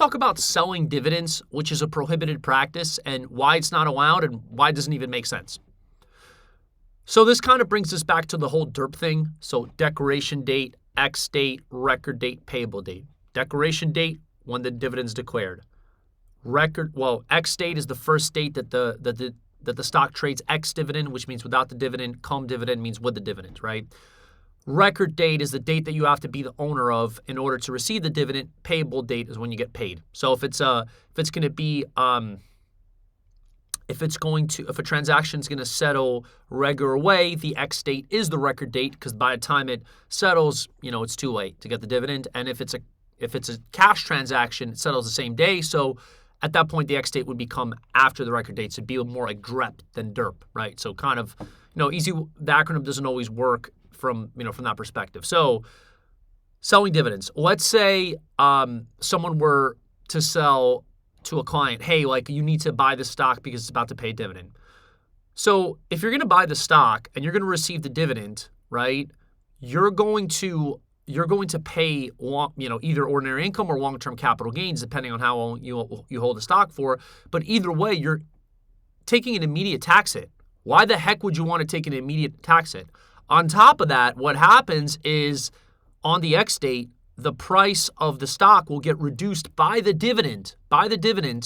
talk about selling dividends, which is a prohibited practice, and why it's not allowed and why it doesn't even make sense. So this kind of brings us back to the whole DERP thing. So declaration date, X date, record date, payable date. Declaration date, when the dividend's declared. X date is the first date that the stock trades X dividend, which means without the dividend. Cum dividend means with the dividend, right? Record date is the date that you have to be the owner of in order to receive the dividend. Payable date is when you get paid. So if a transaction is going to settle regular way, the X date is the record date, because by the time it settles, it's too late to get the dividend. And if it's a cash transaction, it settles the same day. So at that point, the X date would become after the record date. So it'd be more like DREP than DERP, right? So kind of, easy. The acronym doesn't always work from that perspective. So selling dividends. Let's say someone were to sell to a client, hey, you need to buy the stock because it's about to pay dividend. So if you're going to buy the stock and you're going to receive the dividend, right, you're going to pay either ordinary income or long-term capital gains, depending on how long you hold the stock for. But either way, you're taking an immediate tax hit. Why the heck would you want to take an immediate tax hit? On top of that, what happens is on the X date, the price of the stock will get reduced by the dividend,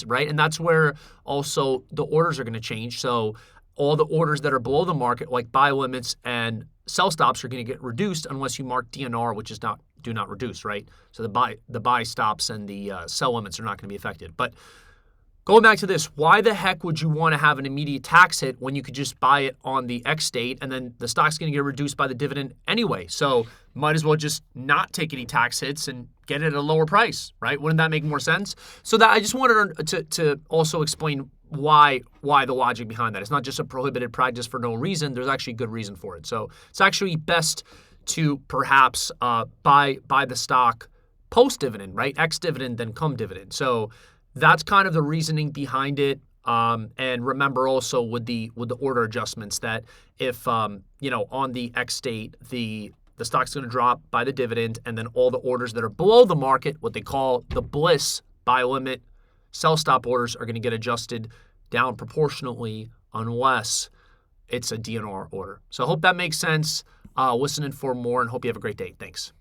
right? And that's where also the orders are going to change. So all the orders that are below the market, like buy limits and sell stops, are going to get reduced unless you mark DNR, which is do not reduce, right? So the buy stops and the sell limits are not going to be affected. But going back to this, why the heck would you want to have an immediate tax hit when you could just buy it on the X date and then the stock's going to get reduced by the dividend anyway? So might as well just not take any tax hits and get it at a lower price, right? Wouldn't that make more sense? So that I just wanted to also explain why the logic behind that. It's not just a prohibited practice for no reason. There's actually a good reason for it. So it's actually best to perhaps buy the stock post-dividend, right? Ex-dividend, then cum dividend. So that's kind of the reasoning behind it. And remember also with the order adjustments that if, on the X date, the stock's going to drop by the dividend, and then all the orders that are below the market, what they call the BLIS, buy limit, sell stop orders, are going to get adjusted down proportionately unless it's a DNR order. So I hope that makes sense. Listen in for more and hope you have a great day. Thanks.